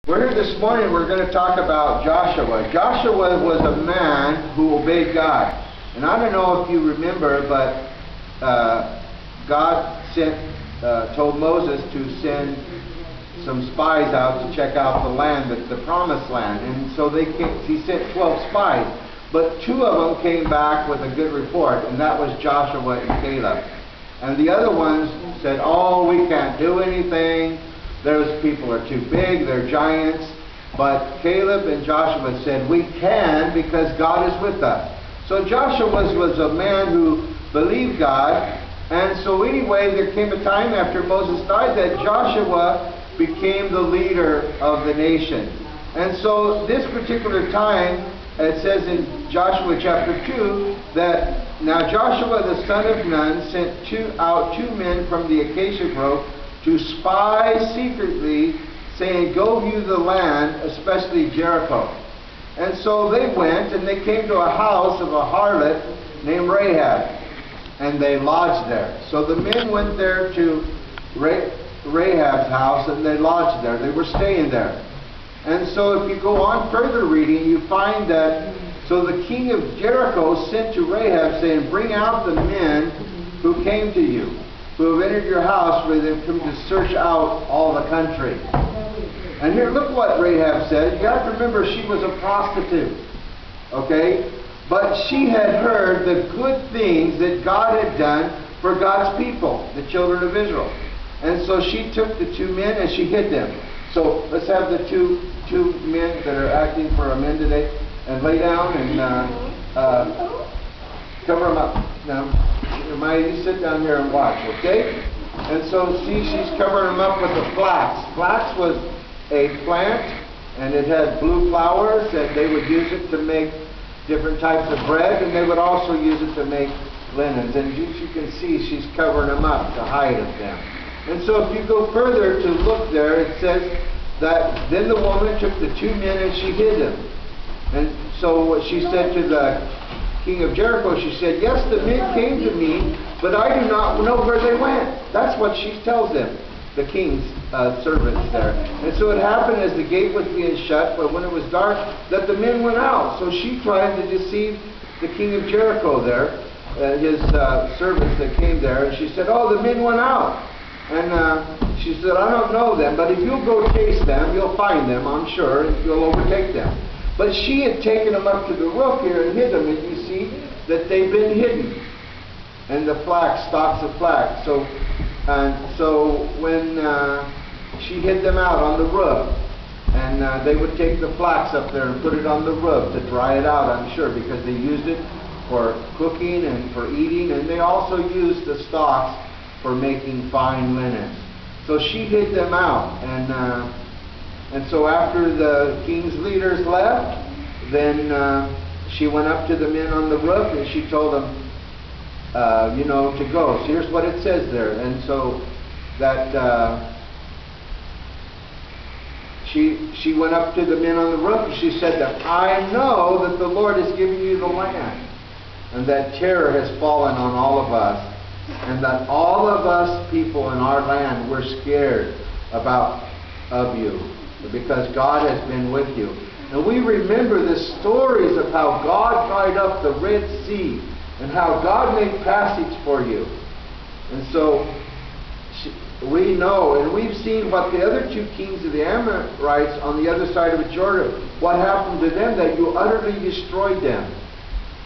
We're here this morning, we're going to talk about Joshua. Joshua was a man who obeyed God. And I don't know if you remember, but God told Moses to send some spies out to check out the land, the promised land. And so he sent 12 spies. But 2 of them came back with a good report, and that was Joshua and Caleb. And the other ones said, oh, we can't do anything. Those people are too big, they're giants. But Caleb and Joshua said, we can because God is with us. So Joshua was a man who believed God. And so anyway, there came a time after Moses died that Joshua became the leader of the nation. And so this particular time, it says in Joshua chapter 2 that now Joshua the son of Nun sent out two men from the acacia grove to spy secretly, saying, go view the land, especially Jericho. And so they went, and they came to a house of a harlot named Rahab, and they lodged there. So the men went there to Rahab's house, and they lodged there. They were staying there. And so if you go on further reading, you find that, so the king of Jericho sent to Rahab, saying, bring out the men who came to you, who have entered your house, where they've come to search out all the country. And here, look what Rahab said. You have to remember, she was a prostitute. Okay? But she had heard the good things that God had done for God's people, the children of Israel. And so she took the 2 men and she hid them. So let's have the two men that are acting for our men today, and lay down and cover them up. Now, Maya, you sit down here and watch, okay? And so see, she's covering them up with the flax. Flax was a plant, and it had blue flowers, and they would use it to make different types of bread, and they would also use it to make linens. And as you can see, she's covering them up to hide them. And so if you go further to look there, it says that then the woman took the 2 men and she hid them. And so she said to the king of Jericho, she said, yes, the men came to me, but I do not know where they went. That's what she tells them, the king's servants there. And so it happened as the gate was being shut, but when it was dark, that the men went out. So she tried to deceive the king of Jericho there, his servants that came there, and she said, oh, the men went out. And she said, I don't know them, but if you'll go chase them, you'll find them, I'm sure, and you'll overtake them. But she had taken them up to the roof here and hid them, and you see that they've been hidden. And the flax, stalks of flax. So when she hid them out on the roof, and they would take the flax up there and put it on the roof to dry it out, I'm sure, because they used it for cooking and for eating, and they also used the stalks for making fine linens. So she hid them out, and so after the king's leaders left, then she went up to the men on the roof and she told them, to go. So here's what it says there. And so that she went up to the men on the roof and she said that I know that the Lord has given you the land, and that terror has fallen on all of us, and that all of us people in our land were scared of you, because God has been with you. And we remember the stories of how God dried up the Red Sea and how God made passage for you. And so we know, and we've seen what the other 2 kings of the Amorites on the other side of the Jordan, what happened to them, that you utterly destroyed them.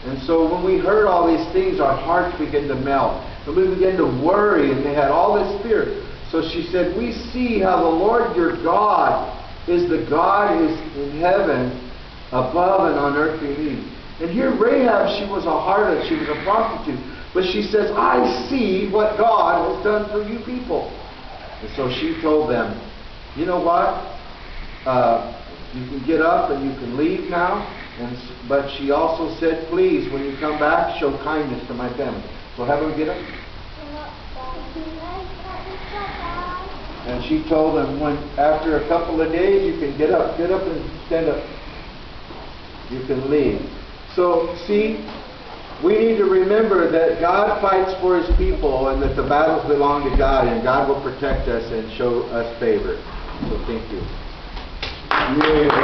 And so when we heard all these things, our hearts began to melt. And we began to worry, and they had all this fear. So she said, we see how the Lord your God is the God who is in heaven, above and on earth beneath. And here Rahab, she was a harlot, she was a prostitute. But she says, I see what God has done for you people. And so she told them, you know what? You can get up and you can leave now. But she also said, please, when you come back, show kindness to my family. So have them get up. And she told them, when after a couple of days, you can get up and stand up. You can leave. So, see, we need to remember that God fights for His people, and that the battles belong to God, and God will protect us and show us favor. So thank you. Yeah.